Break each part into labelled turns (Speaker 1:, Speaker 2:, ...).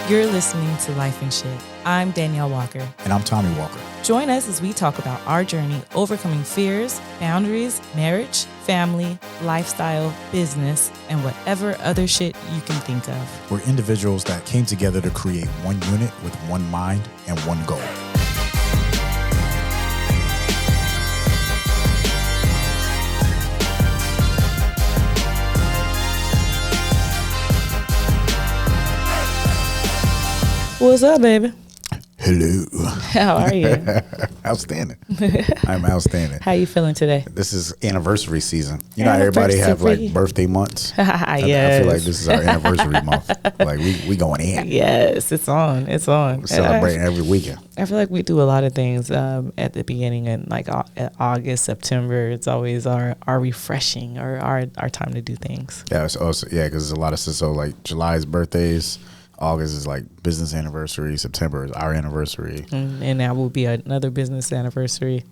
Speaker 1: You're listening to Lyfe and Shyt. I'm Daneyel Walker.
Speaker 2: And I'm Tommy Walker.
Speaker 1: Join us as we talk about our journey overcoming fears, boundaries, marriage, family, lifestyle, business, and whatever other shit you can think of.
Speaker 2: We're individuals that came together to create one unit with one mind and one goal.
Speaker 1: What's up, baby?
Speaker 2: Hello.
Speaker 1: How are you?
Speaker 2: Outstanding. I'm outstanding.
Speaker 1: How you feeling today?
Speaker 2: This is anniversary season. You know how everybody have like birthday months?
Speaker 1: Yes.
Speaker 2: I feel like this is our anniversary month. Like we going in.
Speaker 1: Yes, it's on. It's on.
Speaker 2: We're celebrating every weekend.
Speaker 1: I feel like we do a lot of things at the beginning and like August, September. It's always our refreshing or our time to do things.
Speaker 2: Yeah, it's also, yeah, because there's a lot of so like July's birthdays. August is like business anniversary. September is our anniversary.
Speaker 1: And that will be another business anniversary.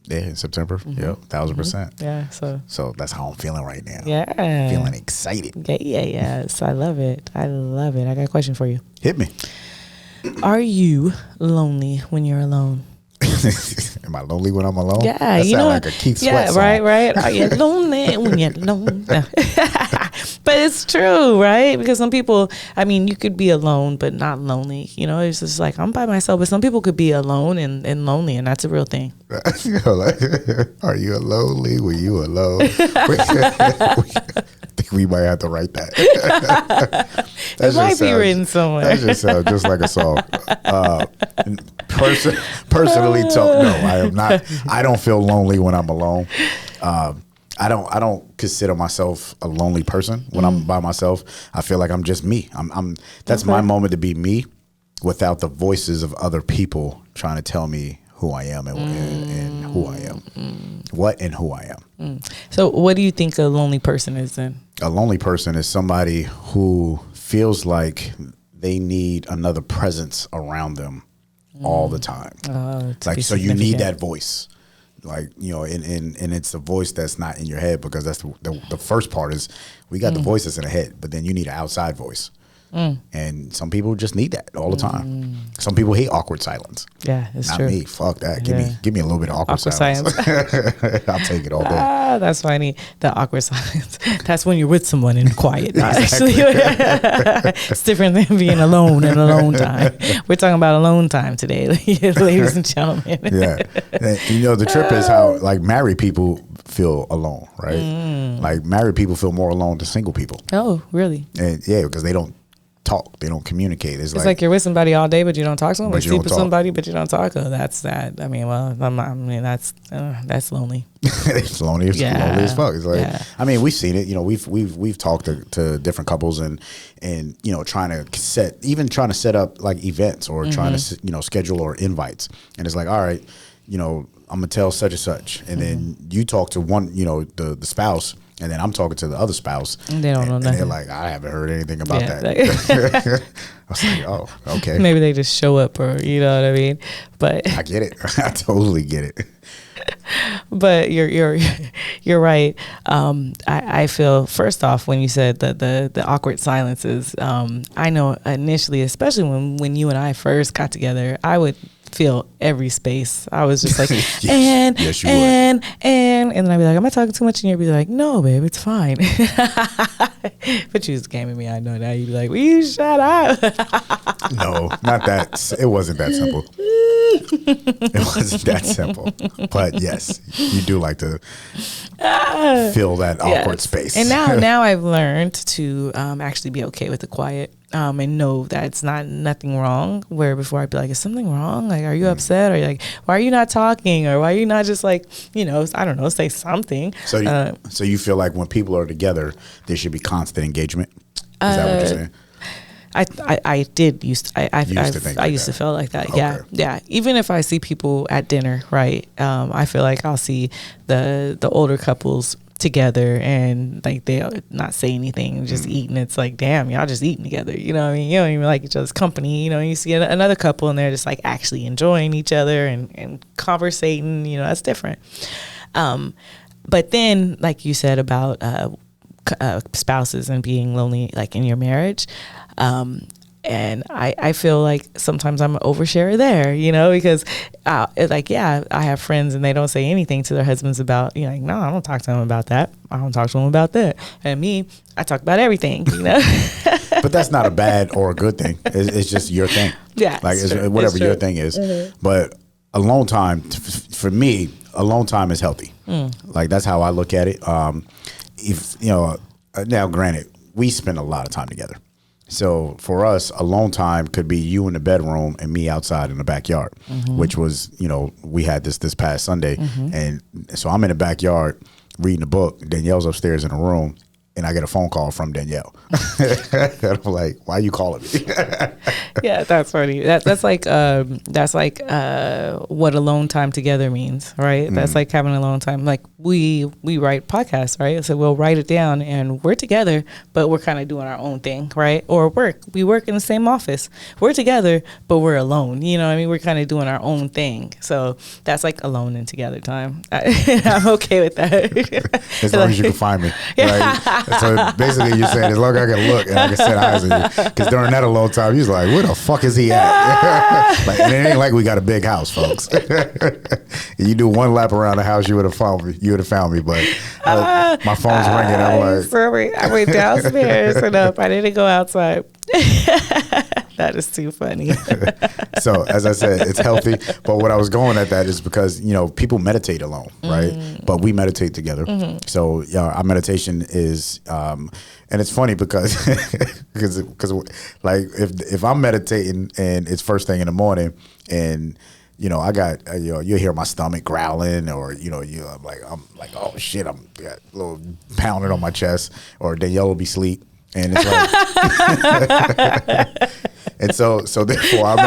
Speaker 2: Yeah, in September. Mm-hmm. Yep, 1000%.
Speaker 1: Yeah,
Speaker 2: so that's how I'm feeling right now.
Speaker 1: Yeah.
Speaker 2: Feeling excited.
Speaker 1: Yes. I love it. I got a question for you.
Speaker 2: Hit me.
Speaker 1: Are you lonely when you're alone?
Speaker 2: Am I lonely when I'm alone?
Speaker 1: Yeah,
Speaker 2: that sounds like a Keith Sweat song.
Speaker 1: right. Are you lonely when you're alone? But it's true, right? Because some people, I mean, you could be alone but not lonely. You know, it's just like I'm by myself. But some people could be alone and lonely, and that's a real thing.
Speaker 2: Are you lonely when you alone? I think we might have to write that.
Speaker 1: It might be written somewhere.
Speaker 2: That just sounds just like a song. Personally, no, I am not. I don't feel lonely when I'm alone. I don't consider myself a lonely person when I'm by myself. I feel like I'm just me. That's my moment to be me, without the voices of other people trying to tell me who I am and who I am, what and who I am.
Speaker 1: So, what do you think a lonely person is then?
Speaker 2: A lonely person is somebody who feels like they need another presence around them all the time. Like, so you need that voice. Like, you know, and it's the voice that's not in your head, because that's the first part is we got the voice that's in the head, but then you need an outside voice. And some people just need that all the time. Some people hate awkward silence.
Speaker 1: Yeah, it's
Speaker 2: not
Speaker 1: true.
Speaker 2: Not me. Fuck that. Give me a little bit of awkward silence. I'll take it all day.
Speaker 1: That's funny. The awkward silence. That's when you're with someone and quiet. Actually, it's different than being alone in alone time. We're talking about alone time today, ladies and gentlemen.
Speaker 2: Yeah, and, you know, the trip is how like married people feel alone, right? Like married people feel more alone than single people.
Speaker 1: Oh, really?
Speaker 2: And yeah, because they don't talk, they don't communicate. It's like
Speaker 1: you're with somebody all day, but you don't talk to them. Or sleep with
Speaker 2: talk.
Speaker 1: somebody, but you don't talk. Oh, that's that. I mean, well, that's lonely.
Speaker 2: It's lonely. It's lonely as fuck. It's like, I mean, we've seen it. You know, we've talked to different couples and you know, trying to set up like events or trying to, you know, schedule or invites. And it's like, all right, you know, I'm gonna tell such and such, and then you talk to one, you know, the spouse. And then I'm talking to the other spouse. And they don't know nothing. And they're like, I haven't heard anything about that. I was like, oh, okay.
Speaker 1: Maybe they just show up, or you know what I mean? But
Speaker 2: I get it. I totally get it.
Speaker 1: But you're right. I feel, first off, when you said the awkward silences, I know initially, especially when you and I first got together, I would feel every space. I was just like,
Speaker 2: yes,
Speaker 1: and then I'd be like, am I talking too much? And you'd be like, no, babe, it's fine. But you just came at me. I know that. You'd be like, will you shut up?
Speaker 2: No, not that. It wasn't that simple. It wasn't that simple. But yes, you do like to fill that awkward space.
Speaker 1: And now I've learned to actually be okay with the quiet. And know that it's nothing wrong, where before I'd be like, is something wrong? Like, are you upset? Or like, why are you not talking? Or why are you not just like, you know, I don't know, say something.
Speaker 2: So you feel like when people are together, there should be constant engagement? Is that what you're saying?
Speaker 1: I used to feel like that. Okay. Yeah. Even if I see people at dinner, right? I feel like I'll see the older couples together and like they not say anything, just eating. It's like, damn, y'all just eating together. You know what I mean? You don't even like each other's company. You know, you see another couple and they're just like actually enjoying each other and conversating. You know, that's different. But then, like you said about spouses and being lonely, like in your marriage, And I feel like sometimes I'm an oversharer there, you know, because like, yeah, I have friends and they don't say anything to their husbands about, you know, like, no, I don't talk to them about that. I don't talk to them about that. And me, I talk about everything, you know.
Speaker 2: But that's not a bad or a good thing. It's just your thing.
Speaker 1: Yeah.
Speaker 2: Like it's whatever your thing is. Mm-hmm. But alone time, for me, alone time is healthy. Like that's how I look at it. If you know, now granted, we spend a lot of time together. So for us, alone time could be you in the bedroom and me outside in the backyard, which was, you know, we had this past Sunday. And so I'm in the backyard reading a book. Danielle's upstairs in a room. And I get a phone call from Danielle. And I'm like, why are you calling me?
Speaker 1: Yeah, that's funny. That's like what alone time together means, right? That's like having alone time. Like we write podcasts, right? So we'll write it down and we're together, but we're kind of doing our own thing, right? Or we work in the same office. We're together, but we're alone. You know what I mean? We're kind of doing our own thing. So that's like alone and together time. I'm okay with that.
Speaker 2: As long as you can find me, right? So basically you're saying as long as I can look and I can set eyes on you. Because during that alone time, you're like, where the fuck is he at? Like, and it ain't like we got a big house, folks. You do one lap around the house, you would have found me. But my phone's ringing. I'm like,
Speaker 1: sorry, I went downstairs and up. I didn't go outside. That is too funny.
Speaker 2: So as I said, it's healthy. But what I was going at that is because, you know, people meditate alone, right? But we meditate together. So our meditation is, and it's funny because like if I'm meditating and it's first thing in the morning and, you know, I got, you know, you hear my stomach growling or, you know, I'm like, oh shit, I'm got a little pounding on my chest, or Danielle will be asleep. And it's like, and so therefore our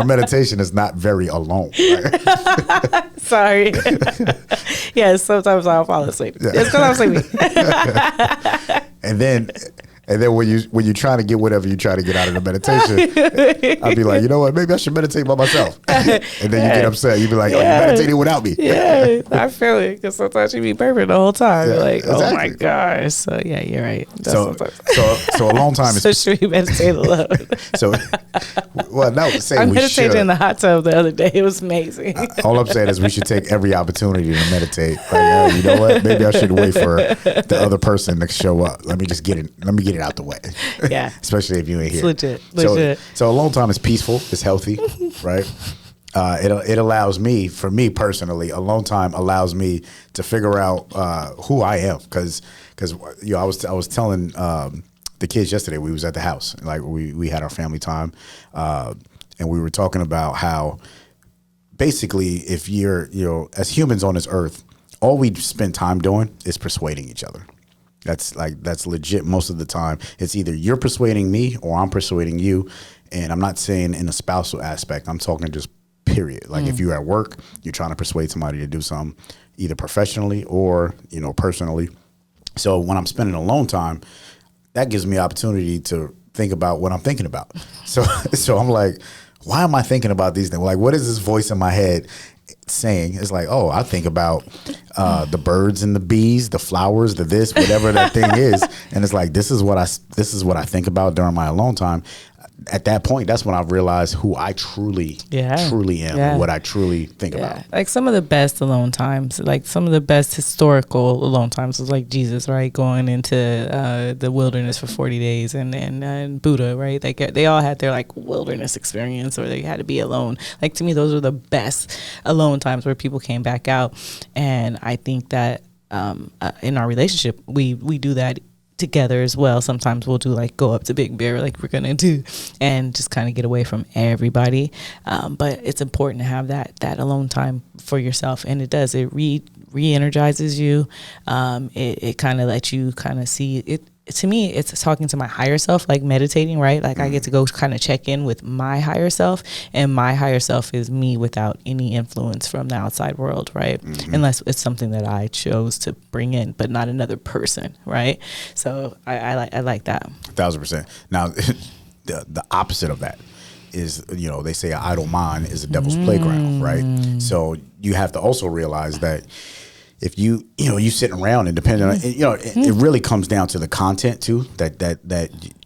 Speaker 2: meditation is not very alone. Right?
Speaker 1: Sorry. Yes, sometimes I'll fall asleep. Yeah. It's because I'm sleepy. And then when you're trying to get whatever you try to get out of the meditation, I'd be like, you know what, maybe I should meditate by myself. And then you get upset. You be like, oh, you meditating without me. Yeah, I feel it because sometimes you be burping the whole time. Yeah, like, exactly. Oh my gosh. So yeah, you're right.
Speaker 2: So a long time.
Speaker 1: So should we meditate alone?
Speaker 2: I
Speaker 1: meditated in the hot tub the other day. It was amazing.
Speaker 2: All I'm saying is we should take every opportunity to meditate. Like, you know what? Maybe I should wait for the other person to show up. Let me get it out the way.
Speaker 1: Yeah.
Speaker 2: Especially if you ain't here.
Speaker 1: It's legit.
Speaker 2: So alone time is peaceful. It's healthy, right? It allows me, for me personally, alone time allows me to figure out who I am. Because you know, I was telling the kids yesterday, we was at the house, like we had our family time, and we were talking about how basically if you're, you know, as humans on this earth, all we spend time doing is persuading each other. That's legit most of the time. It's either you're persuading me or I'm persuading you. And I'm not saying in a spousal aspect. I'm talking just period. Like if you're at work, you're trying to persuade somebody to do something, either professionally or, you know, personally. So when I'm spending alone time, that gives me opportunity to think about what I'm thinking about. So I'm like, why am I thinking about these things? Like, what is this voice in my head saying? It's like, oh, I think about the birds and the bees, the flowers, the this, whatever that thing is, and it's like this is what I think about during my alone time. At that point, that's when I realized who I truly am, and what I truly think about.
Speaker 1: Like some of the best alone times, like some of the best historical alone times was like Jesus, right? Going into the wilderness for 40 days and Buddha, right? Like they all had their like wilderness experience or they had to be alone. Like to me, those are the best alone times where people came back out. And I think that in our relationship, we do that together as well. Sometimes we'll do like go up to Big Bear like we're gonna do and just kind of get away from everybody, but it's important to have that alone time for yourself, and it re-energizes you. It kind of lets you kind of see it. To me, it's talking to my higher self, like meditating, right? Like I get to go kind of check in with my higher self, and my higher self is me without any influence from the outside world, right? Unless it's something that I chose to bring in, but not another person, right? So I like that.
Speaker 2: 1,000%. Now, the opposite of that is, you know, they say an idle mind is a devil's playground, right? So you have to also realize that if you sitting around and depending on, you know, it really comes down to the content too, that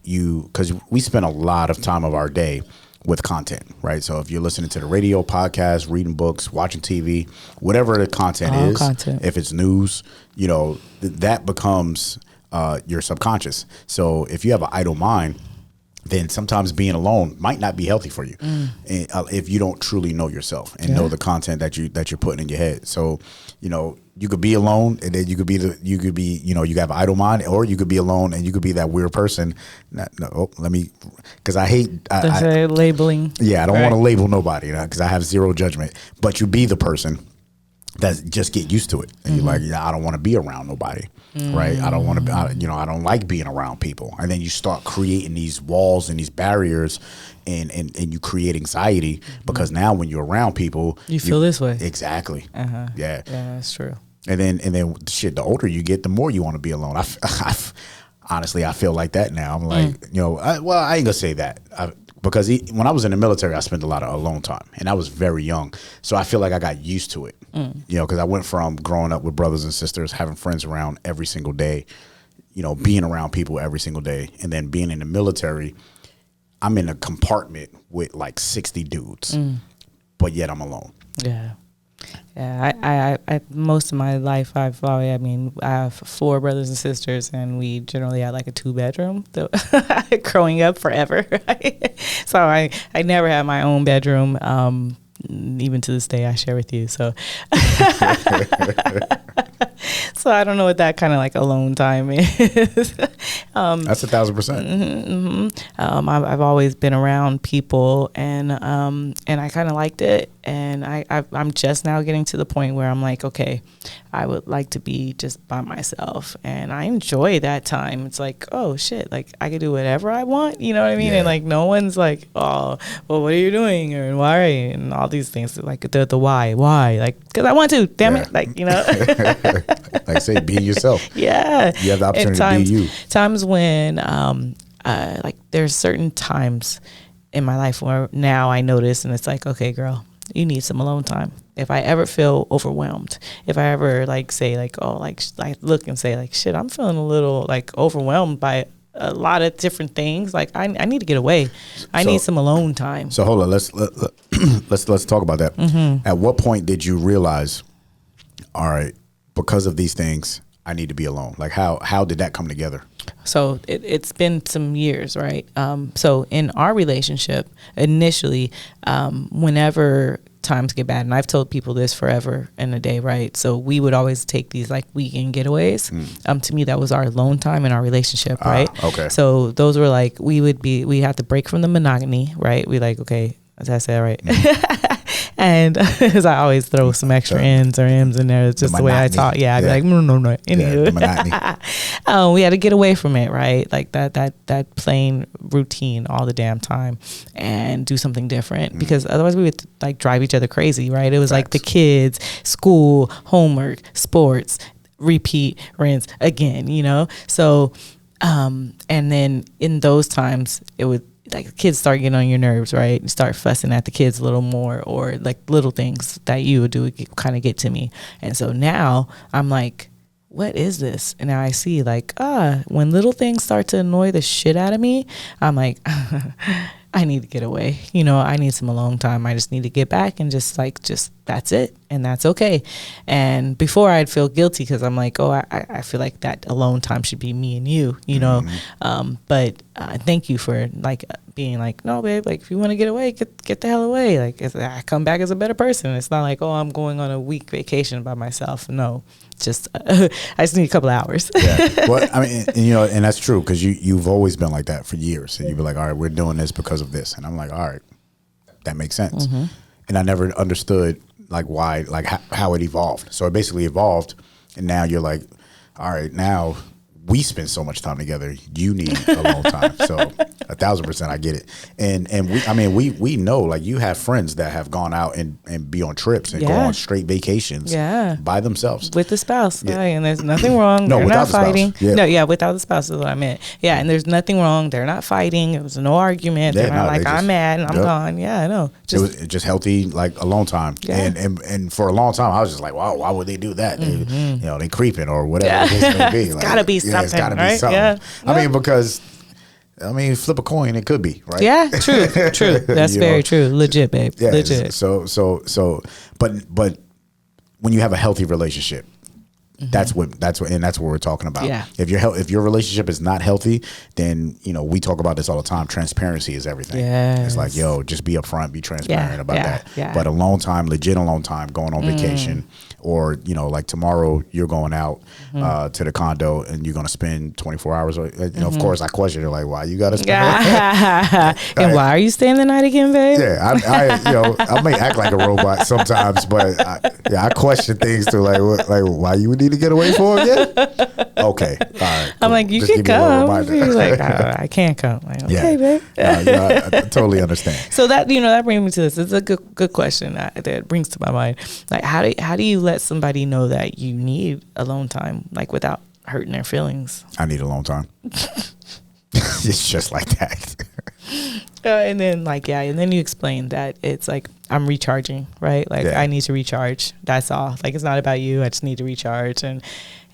Speaker 2: because we spend a lot of time of our day with content, right? So if you're listening to the radio, podcast, reading books, watching TV, whatever the content is, if it's news, you know, that becomes your subconscious. So if you have an idle mind, then sometimes being alone might not be healthy for you if you don't truly know yourself and know the content that you're putting in your head. So, you know, you could be alone, and then you could be, you know, you have an idle mind, or you could be alone and you could be that weird person. Because I hate
Speaker 1: labeling.
Speaker 2: Yeah, I don't want to label nobody, because I have zero judgment. But you be the person that just get used to it, and you're like, I don't want to be around nobody, right? I don't want to, I don't like being around people, and then you start creating these walls and these barriers, and you create anxiety because now when you're around people,
Speaker 1: you feel this way.
Speaker 2: Exactly. Yeah,
Speaker 1: that's true.
Speaker 2: And then shit, the older you get, the more you want to be alone. Honestly, I feel like that now. I'm like, you know, I ain't gonna say that. Because when I was in the military, I spent a lot of alone time, and I was very young. So I feel like I got used to it, you know, because I went from growing up with brothers and sisters, having friends around every single day, you know, being around people every single day. And then being in the military, I'm in a compartment with like 60 dudes, but yet I'm alone.
Speaker 1: Yeah. Yeah, I most of my life I have 4 brothers and sisters, and we generally had like a 2-bedroom growing up forever. Right? So I never had my own bedroom. Even to this day, I share with you. So, so I don't know what that kind of like alone time is.
Speaker 2: That's 1,000%.
Speaker 1: I've always been around people, and I kind of liked it. And I'm just now getting to the point where I'm like, okay, I would like to be just by myself, and I enjoy that time. It's like, oh shit, like I could do whatever I want, you know what I mean? Yeah. And like no one's like, oh, well, what are you doing, or why, and all these things, like the why, like because I want to, damn it, like, you know.
Speaker 2: Like I say, be yourself.
Speaker 1: Yeah,
Speaker 2: you have the opportunity to be you.
Speaker 1: Times when like there's certain times in my life where now I notice, and it's like, okay, girl, you need some alone time. If I ever feel overwhelmed, if I ever like say like, oh, like I look and say like, shit, I'm feeling a little like overwhelmed by a lot of different things. Like I need to get away. I need some alone time.
Speaker 2: So hold on, let's talk about that. At what point did you realize, all right, because of these things, I need to be alone? Like how did that come together?
Speaker 1: So it's been some years, right? So in our relationship, initially, whenever times get bad, and I've told people this forever and a day, right? So we would always take these like weekend getaways. To me, that was our alone time in our relationship, right?
Speaker 2: Okay.
Speaker 1: So those were like, we had to break from the monogamy, right? We like, okay, as I said, right? And as I always throw some extra N's or M's in there, it's just the way I talk. Yeah, I'd be like, no. Anywho, we had to get away from it, right? Like that plain routine all the damn time, and do something different, because otherwise we would like drive each other crazy, right? It was like the kids, school, homework, sports, repeat, rinse again, you know? So, and then in those times it would, like the kids start getting on your nerves, right? You start fussing at the kids a little more, or like little things that you would do kind of get to me. And so now I'm like, what is this? And now I see like, when little things start to annoy the shit out of me, I'm like, I need to get away. You know, I need some alone time. I just need to get back and just that's it. And that's okay. And before I'd feel guilty because I'm like, oh, I feel like that alone time should be me and you know. But thank you for like being like, no, babe, like if you want to get away, get the hell away. Like I come back as a better person. It's not like, oh, I'm going on a week vacation by myself. No, just I just need a couple of hours.
Speaker 2: Yeah. Well, I mean, and, you know, and that's true, because you've always been like that for years, and you'd be like, all right, we're doing this because of this, and I'm like, all right, that makes sense. And I never understood like why, like how it evolved. So it basically evolved, and now you're like, all right, now we spend so much time together. You need a long time. So 1,000%, I get it. And we know, like, you have friends that have gone out and be on trips and go on straight vacations by themselves
Speaker 1: with the spouse. Yeah. And there's nothing wrong. They're not fighting. Without the spouse is what I meant. Yeah, and there's nothing wrong. They're not fighting. It was no argument. They're not like, I'm mad and I'm gone. Yeah, I know.
Speaker 2: It was just healthy, like, alone time. Yeah. And for a long time, I was just like, wow, why would they do that? They, you know, they creeping or whatever it may be.
Speaker 1: It's like, gotta be something.
Speaker 2: It's gotta be
Speaker 1: right?
Speaker 2: something.
Speaker 1: Yeah.
Speaker 2: I mean, because I mean, flip a coin, it could be, right?
Speaker 1: Yeah, true. That's very true. Legit, babe. Yeah, legit.
Speaker 2: So, but when you have a healthy relationship, that's what we're talking about.
Speaker 1: Yeah.
Speaker 2: If your relationship is not healthy, then we talk about this all the time. Transparency is everything.
Speaker 1: Yes.
Speaker 2: It's like, yo, just be upfront, be transparent about that.
Speaker 1: Yeah.
Speaker 2: But legit alone time, going on vacation, or like tomorrow you're going out to the condo and you're gonna spend 24 hours. Of course, I question it, like, why you gotta spend?
Speaker 1: And why are you staying the night again, babe?
Speaker 2: Yeah, I may act like a robot sometimes, but I question things too, like why you would need to get away for again? Okay, all right. Cool.
Speaker 1: I'm like, you can come. He's like, I can't come. Like, okay, babe.
Speaker 2: I totally understand.
Speaker 1: So that that brings me to this. It's a good question that brings to my mind. Like, how do you let somebody know that you need alone time, like without hurting their feelings?
Speaker 2: I need alone time. It's just like that.
Speaker 1: And then you explain that it's like, I'm recharging, right? Like, I need to recharge. That's all. Like, it's not about you. I just need to recharge, and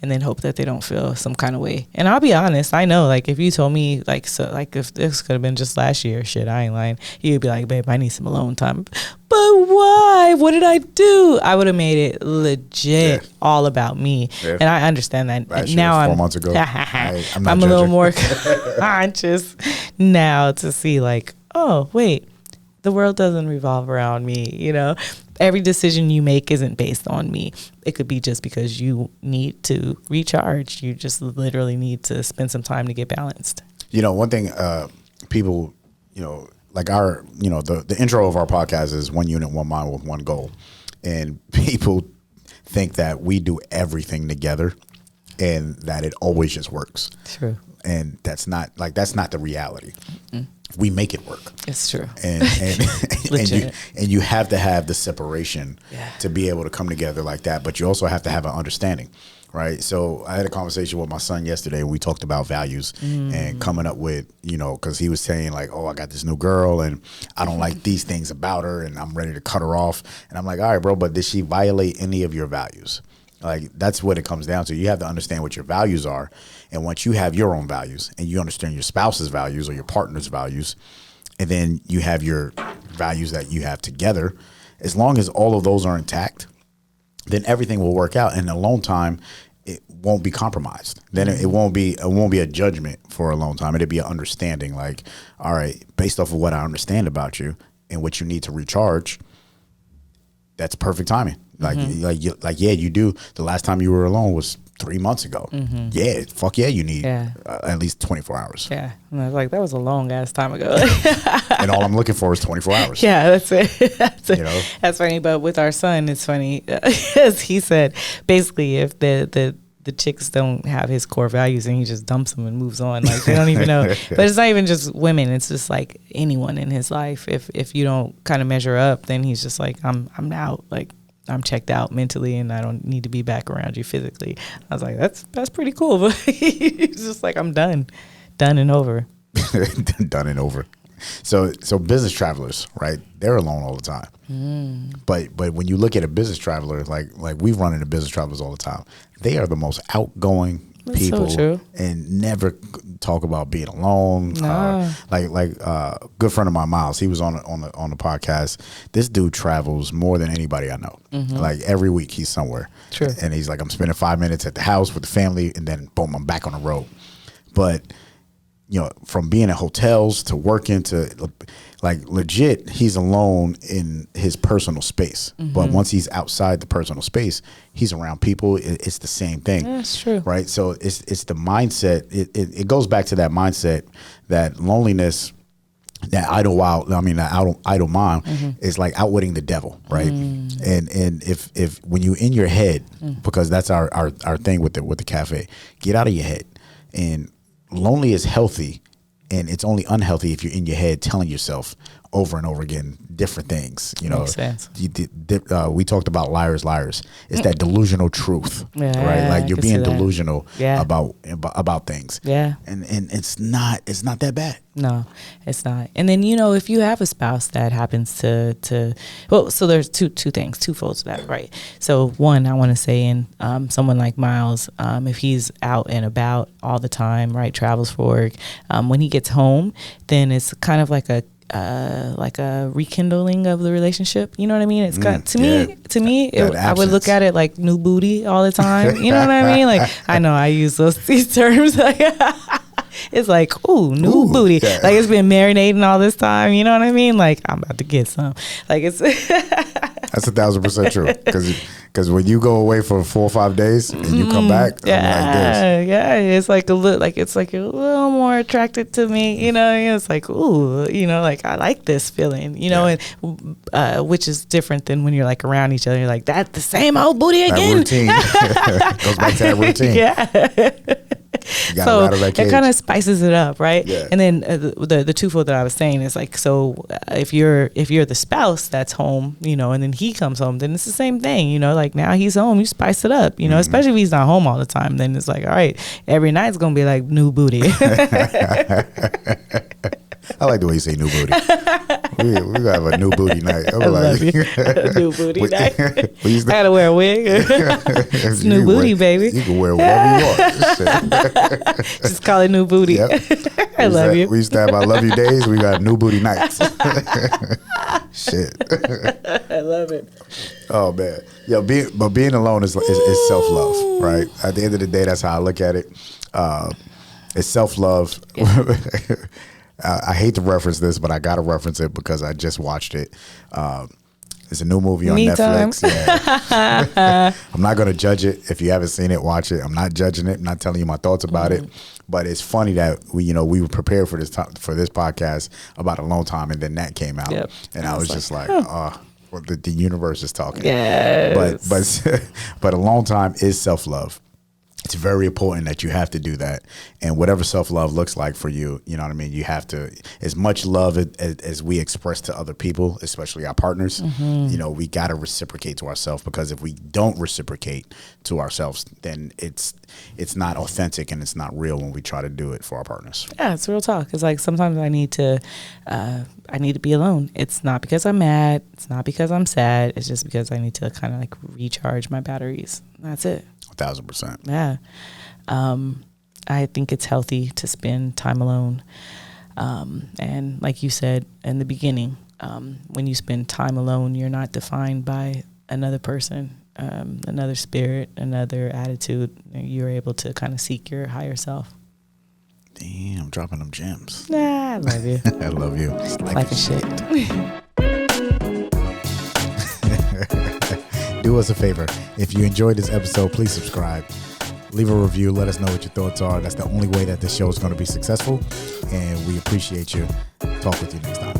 Speaker 1: then hope that they don't feel some kind of way. And I'll be honest, I know, like, if you told me, like, so, like, if this could have been just last year, shit, I ain't lying, you'd be like, babe, I need some alone time. But why? What did I do? I would have made it legit all about me. Yeah. And I understand that.
Speaker 2: Last
Speaker 1: now
Speaker 2: year, 4 months ago.
Speaker 1: I'm a little more conscious now to see, like, oh, wait, the world doesn't revolve around me. Every decision you make isn't based on me. It could be just because you need to recharge. You just literally need to spend some time to get balanced.
Speaker 2: One thing people, like our, the intro of our podcast is one unit, one mind with one goal. And people think that we do everything together and that it always just works.
Speaker 1: True.
Speaker 2: And that's not the reality. Mm-mm. We make it work.
Speaker 1: It's true.
Speaker 2: And you have to have the separation to be able to come together like that. But you also have to have an understanding, right? So I had a conversation with my son yesterday, and we talked about values and coming up with, because he was saying like, oh, I got this new girl and I don't like these things about her and I'm ready to cut her off. And I'm like, all right, bro, but did she violate any of your values? Like, that's what it comes down to. You have to understand what your values are. And once you have your own values and you understand your spouse's values or your partner's values, and then you have your values that you have together, as long as all of those are intact, then everything will work out. And alone time, it won't be compromised. Then it won't be a judgment for alone time. It'll be an understanding, like, all right, based off of what I understand about you and what you need to recharge, that's perfect timing. Like, you do. The last time you were alone was 3 months ago. Mm-hmm. Yeah, fuck yeah, you need at least 24 hours.
Speaker 1: Yeah, and I was like, that was a long ass time ago.
Speaker 2: And all I'm looking for is 24 hours.
Speaker 1: Yeah, that's it. That's funny. But with our son, it's funny, as he said, basically, if the chicks don't have his core values and he just dumps them and moves on, like, they don't even know. But it's not even just women, it's just like anyone in his life. If you don't kind of measure up, then he's just like, I'm out, like, I'm checked out mentally and I don't need to be back around you physically. I was like, that's pretty cool. But he's just like, I'm done and over.
Speaker 2: Done and over. So business travelers, right? They're alone all the time. But when you look at a business traveler, like we've run into business travelers all the time, they are the most outgoing people,
Speaker 1: so true.
Speaker 2: And never talk about being alone.
Speaker 1: No.
Speaker 2: Good friend of mine, Miles, he was on the podcast. This dude travels more than anybody I know. Mm-hmm. Like, every week he's somewhere.
Speaker 1: True.
Speaker 2: And he's like, I'm spending 5 minutes at the house with the family, and then boom, I'm back on the road. But from being at hotels to working to, like, legit, he's alone in his personal space. Mm-hmm. But once he's outside the personal space, he's around people. It's the same thing.
Speaker 1: That's true.
Speaker 2: Right? So it's the mindset. It goes back to that mindset, that loneliness, that idle mind is like outwitting the devil, right? And if when you in your head, because that's our thing with the cafe, get out of your head. And lonely is healthy, and it's only unhealthy if you're in your head telling yourself over and over again different things.
Speaker 1: Makes sense.
Speaker 2: We talked about liars. It's that delusional truth, right? Like, you're being delusional about things.
Speaker 1: Yeah,
Speaker 2: and it's not that bad.
Speaker 1: No, it's not. And then, if you have a spouse that happens to well, so there's two things, twofold to that, right? So one, I want to say in someone like Miles, if he's out and about all the time, right, travels for work, when he gets home, then it's kind of like a rekindling of the relationship. You know what I mean? It's got to me. I would look at it like new booty all the time. You know what I mean? Like, I know I use these terms. Like, it's like, new booty. Yeah. Like, it's been marinating all this time. You know what I mean? Like, I'm about to get some. Like, it's
Speaker 2: that's 1,000% true. Because when you go away for 4 or 5 days and you come back, I'm like this.
Speaker 1: Yeah, it's like a little more attracted to me. It's like, like I like this feeling. And which is different than when you're like around each other. You're like, that's the same old booty again.
Speaker 2: That routine goes back to that routine.
Speaker 1: Yeah. So it kind of spices it up, right? Yeah. And then the twofold that I was saying is like, so if you're the spouse that's home, and then he comes home, then it's the same thing, like now he's home, you spice it up, especially if he's not home all the time, then it's like, all right, every night's gonna be like new booty.
Speaker 2: I like the way you say new booty. We gotta have a new booty night. I
Speaker 1: love you. New booty night. I gotta wear a wig. It's new booty, baby.
Speaker 2: You can wear whatever you want.
Speaker 1: Just call it new booty. Yep. I love you.
Speaker 2: We used to have our love you days. We got new booty nights. Shit.
Speaker 1: I love it.
Speaker 2: Oh man, being alone is self-love, right? At the end of the day, that's how I look at it. It's self-love. Yeah. I hate to reference this, but I got to reference it because I just watched it. It's a new movie on Netflix. Yeah. I'm not going to judge it. If you haven't seen it, watch it. I'm not judging it. I'm not telling you my thoughts about it. But it's funny that we were prepared for this podcast about a long time, and then that came out. Yep. And I was just like, the universe is talking.
Speaker 1: Yes.
Speaker 2: But a long time is self-love. It's very important that you have to do that. And whatever self-love looks like for you, you know what I mean? You have to, as much love as we express to other people, especially our partners, we got to reciprocate to ourselves, because if we don't reciprocate to ourselves, then it's not authentic and it's not real when we try to do it for our partners.
Speaker 1: Yeah, it's real talk. It's like sometimes I need to be alone. It's not because I'm mad. It's not because I'm sad. It's just because I need to kind of like recharge my batteries. That's it.
Speaker 2: 1,000%.
Speaker 1: Yeah. I think it's healthy to spend time alone. And like you said in the beginning, when you spend time alone, you're not defined by another person, another spirit, another attitude. You're able to kind of seek your higher self.
Speaker 2: Damn, dropping them gems.
Speaker 1: Nah, I love you.
Speaker 2: I love you.
Speaker 1: Life is shit.
Speaker 2: Do us a favor. If you enjoyed this episode, please subscribe. Leave a review. Let us know what your thoughts are. That's the only way that this show is going to be successful. And we appreciate you. Talk with you next time.